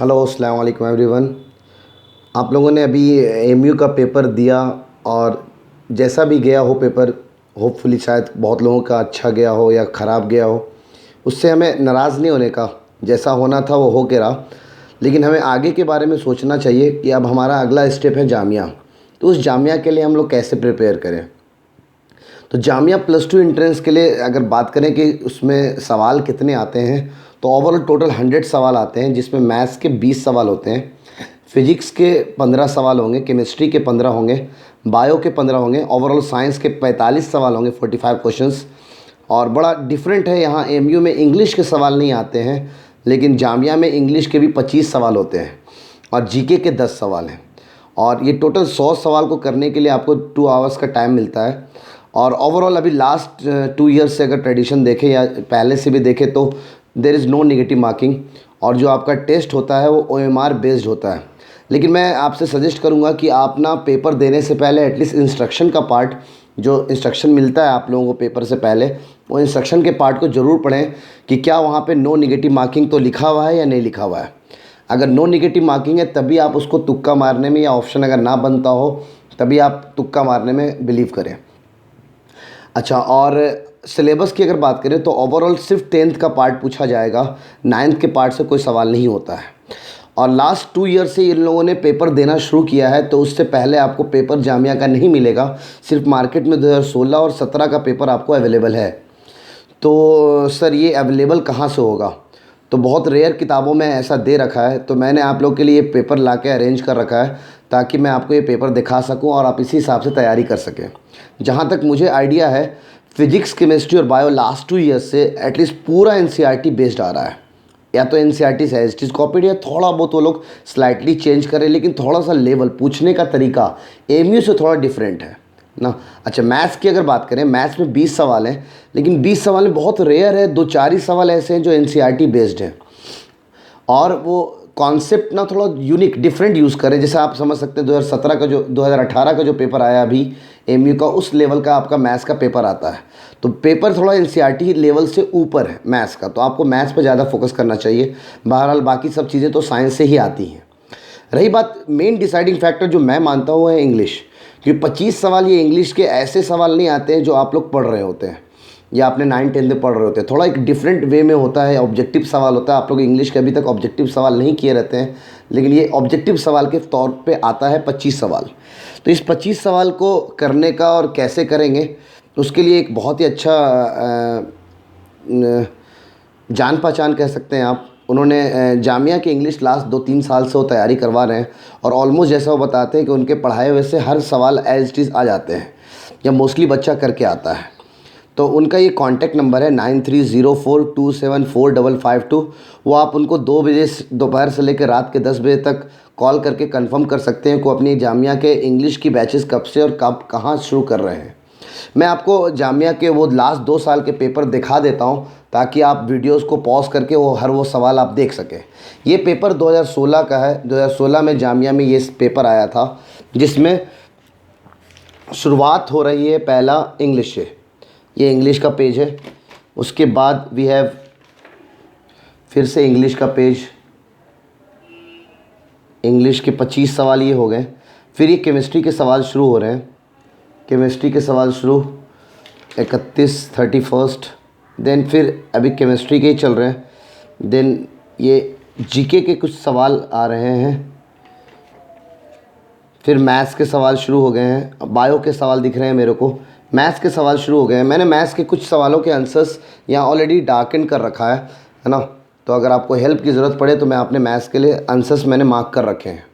Hello अस्सलाम वालेकुम everyone. आप लोगों ने अभी एमयू का पेपर दिया और जैसा भी गया हो पेपर, होपफुली शायद बहुत लोगों का अच्छा गया हो या ख़राब गया हो। उससे हमें नाराज़ नहीं होने का, जैसा होना था वो हो के रहा। लेकिन हमें आगे के बारे में सोचना चाहिए कि अब हमारा अगला स्टेप है जामिया। तो उस जामिया के लिए हम लोग कैसे प्रिपेयर करें। तो जामिया +2 एंट्रेंस के लिए अगर बात करें कि उसमें सवाल कितने आते हैं, तो ओवरऑल टोटल 100 सवाल आते हैं, जिसमें मैथ्स के 20 सवाल होते हैं, फिजिक्स के 15 सवाल होंगे, केमिस्ट्री के 15 होंगे, बायो के 15 होंगे, ओवरऑल साइंस के 45 सवाल होंगे, 45 क्वेश्चंस। और बड़ा डिफरेंट है, यहाँ एमयू में इंग्लिश के सवाल नहीं आते हैं, लेकिन जामिया में इंग्लिश के भी 25 सवाल होते हैं और जीके के 10 सवाल हैं। और ये टोटल 100 सवाल को करने के लिए आपको 2 आवर्स का टाइम मिलता है। और ओवरऑल अभी लास्ट 2 ईयर्स से अगर ट्रेडिशन देखें या पहले से भी देखें तो there is no negative marking. और जो आपका टेस्ट होता है वो OMR बेस्ड होता है। लेकिन मैं आपसे सजेस्ट करूंगा कि आप ना पेपर देने से पहले एटलीस्ट इंस्ट्रक्शन का पार्ट, जो इंस्ट्रक्शन मिलता है आप लोगों को पेपर से पहले, वो इंस्ट्रक्शन के पार्ट को ज़रूर पढ़ें कि क्या वहाँ पे नो नेगेटिव मार्किंग तो लिखा हुआ है या नहीं लिखा हुआ है। अगर नो नेगेटिव मार्किंग है तभी आप उसको तुक्का मारने में, या ऑप्शन अगर ना बनता हो तभी आप तुक्का मारने में बिलीव करें। अच्छा, और सिलेबस की अगर बात करें तो ओवरऑल सिर्फ 10th का पार्ट पूछा जाएगा, 9th के पार्ट से कोई सवाल नहीं होता है। और लास्ट 2 ईयर से इन लोगों ने पेपर देना शुरू किया है, तो उससे पहले आपको पेपर जामिया का नहीं मिलेगा। सिर्फ मार्केट में 2016 और 17 का पेपर आपको अवेलेबल है। तो सर ये अवेलेबल कहाँ से होगा? तो बहुत रेयर किताबों में ऐसा दे रखा है, तो मैंने आप लोग के लिए पेपर ला के अरेंज कर रखा है ताकि मैं आपको ये पेपर दिखा सकूं और आप इसी हिसाब से तैयारी कर सकें। जहाँ तक मुझे आइडिया है, फिजिक्स, केमिस्ट्री और बायो लास्ट 2 ईयर्स से एटलीस्ट पूरा NCERT बेस्ड आ रहा है। या तो NCERT से एज इट इज़ कॉपीड, या थोड़ा बहुत वो लोग स्लाइटली चेंज करें, लेकिन थोड़ा सा लेवल पूछने का तरीका एमयू से थोड़ा डिफरेंट है ना। अच्छा, मैथ्स की अगर बात करें, मैथ्स में 20 सवाल हैं, लेकिन 20 सवाल में बहुत रेयर है 2-4 ही सवाल ऐसे हैं जो NCERT बेस्ड हैं। और वो कॉन्सेप्ट ना थोड़ा यूनिक डिफरेंट यूज़ करें। जैसे आप समझ सकते हैं 2018 का जो पेपर आया अभी एमयू का, उस लेवल का आपका मैथ्स का पेपर आता है। तो पेपर थोड़ा NCERT लेवल से ऊपर है मैथ्स का, तो आपको मैथ्स पर ज़्यादा फोकस करना चाहिए। बहरहाल बाकी सब चीज़ें तो साइंस से ही आती हैं। रही बात, मेन डिसाइडिंग फैक्टर जो मैं मानता हूँ है इंग्लिश। क्योंकि 25 सवाल ये इंग्लिश के ऐसे सवाल नहीं आते हैं जो आप लोग पढ़ रहे होते हैं या आपने 9-10 में पढ़ रहे होते हैं। थोड़ा एक डिफरेंट वे में होता है, ऑब्जेक्टिव सवाल होता है। आप लोग इंग्लिश के अभी तक ऑब्जेक्टिव सवाल नहीं किए रहते हैं, लेकिन ये ऑब्जेक्टिव सवाल के तौर पे आता है 25 सवाल। तो इस 25 सवाल को करने का और कैसे करेंगे, उसके लिए एक बहुत ही अच्छा जान पहचान कह सकते हैं आप, उन्होंने जामिया के इंग्लिश लास्ट 2-3 साल से वो तैयारी करवा रहे हैं। और ऑलमोस्ट जैसा वो बताते हैं कि उनके पढ़ाए हुए से हर सवाल एज इट इज़ आ जाते हैं, या मोस्टली बच्चा करके आता है। तो उनका ये कॉन्टैक्ट नंबर है 9304274552। वो आप उनको 2 बजे दोपहर से लेकर रात के 10 बजे तक कॉल करके कंफर्म कर सकते हैं कि अपनी जामिया के इंग्लिश की बैचेस कब से और कब कहाँ शुरू कर रहे हैं। मैं आपको जामिया के वो लास्ट 2 साल के पेपर दिखा देता हूँ ताकि आप वीडियोस को पॉज करके वो सवाल आप देख सकें। ये पेपर 2016 का है। 2016 में जामिया में ये पेपर आया था, जिसमें शुरुआत हो रही है पहला इंग्लिश से। ये इंग्लिश का पेज है, उसके बाद वी हैव फिर से इंग्लिश का पेज। इंग्लिश के 25 सवाल ये हो गए। फिर ये केमिस्ट्री के सवाल शुरू हो रहे हैं। केमिस्ट्री के सवाल शुरू 31 देन फिर अभी केमिस्ट्री के ही चल रहे हैं। देन ये जीके के कुछ सवाल आ रहे हैं। फिर मैथ्स के सवाल शुरू हो गए हैं। बायो के सवाल दिख रहे हैं मेरे को, मैथ्स के सवाल शुरू हो गए हैं। मैंने मैथ्स के कुछ सवालों के आंसर्स यहाँ ऑलरेडी डार्कन कर रखा है ना। तो अगर आपको हेल्प की ज़रूरत पड़े तो मैं अपने मैथ्स के लिए आंसर्स मैंने मार्क कर रखे हैं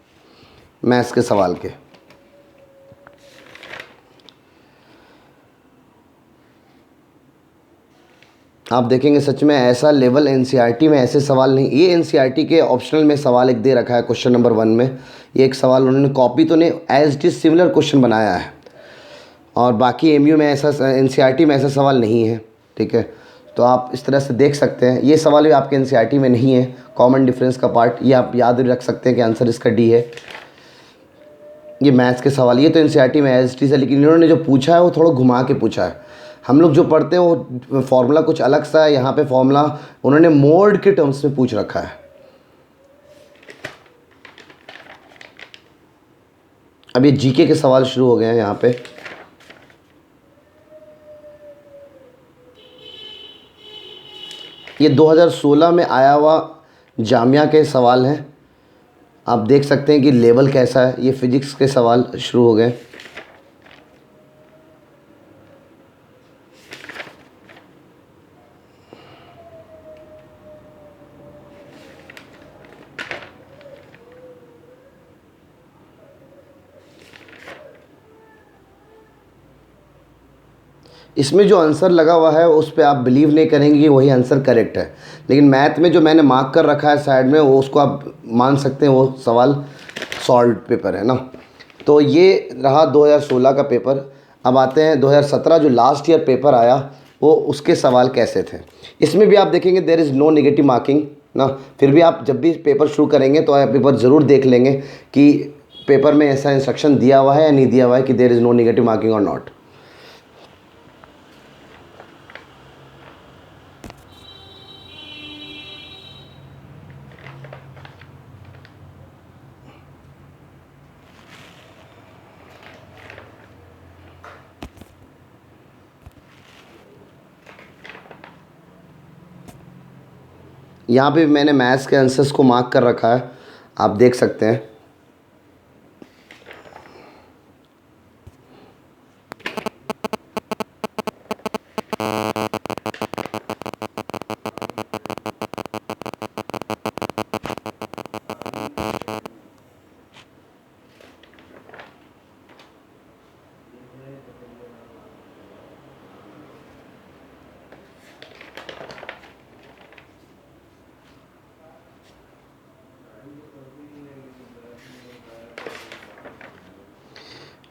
मैथ्स के सवाल के। आप देखेंगे सच में ऐसा लेवल NCERT में ऐसे सवाल नहीं। ये NCERT के ऑप्शनल में सवाल एक दे रखा है क्वेश्चन नंबर 1 में। ये एक सवाल उन्होंने कॉपी तो नहीं, as it is similar question बनाया है। और बाकी एमयू में ऐसा, NCERT में ऐसा सवाल नहीं है, ठीक है। तो आप इस तरह से देख सकते हैं। ये सवाल भी आपके NCERT में नहीं है, कॉमन डिफरेंस का पार्ट। ये आप याद रख सकते हैं कि आंसर इसका डी है। ये मैथ्स के सवाल, ये तो NCERT में एज इट इज़ है, लेकिन इन्होंने जो पूछा है वो थोड़ा घुमा के पूछा है। हम लोग जो पढ़ते हैं वो फार्मूला कुछ अलग सा है, यहाँ पे फार्मूला उन्होंने मोड के टर्म्स में पूछ रखा है। अब ये जीके के सवाल शुरू हो गए हैं यहाँ पे। ये 2016 में आया हुआ जामिया के सवाल हैं। आप देख सकते हैं कि लेवल कैसा है। ये फिजिक्स के सवाल शुरू हो गए। इसमें जो आंसर लगा हुआ है उस पे आप बिलीव नहीं करेंगे कि वही आंसर करेक्ट है, लेकिन मैथ में जो मैंने मार्क कर रखा है साइड में, वो उसको आप मान सकते हैं वो सवाल सॉल्व पेपर है ना। तो ये रहा 2016 का पेपर। अब आते हैं 2017 जो लास्ट ईयर पेपर आया, वो उसके सवाल कैसे थे। इसमें भी आप देखेंगे there is no negative marking ना। फिर भी आप जब भी पेपर शुरू करेंगे तो आप पेपर ज़रूर देख लेंगे कि पेपर में ऐसा इंस्ट्रक्शन दिया हुआ है या नहीं दिया हुआ है कि there is no negative marking और नॉट। यहाँ पे मैंने मैथ्स के आंसर्स को मार्क कर रखा है, आप देख सकते हैं।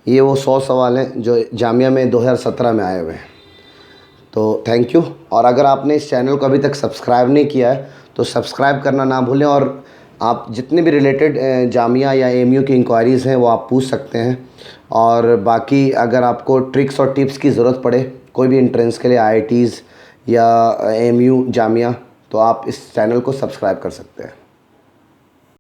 ये वो 100 सवाल हैं जो जामिया में 2017 में आए हुए हैं। तो थैंक यू। और अगर आपने इस चैनल को अभी तक सब्सक्राइब नहीं किया है तो सब्सक्राइब करना ना भूलें। और आप जितने भी रिलेटेड जामिया या एमयू की इंक्वायरीज़ हैं वो आप पूछ सकते हैं। और बाकी अगर आपको ट्रिक्स और टिप्स की ज़रूरत पड़े कोई भी एंट्रेंस के लिए, आईआईटीज़ या एमयू जामिया, तो आप इस चैनल को सब्सक्राइब कर सकते हैं।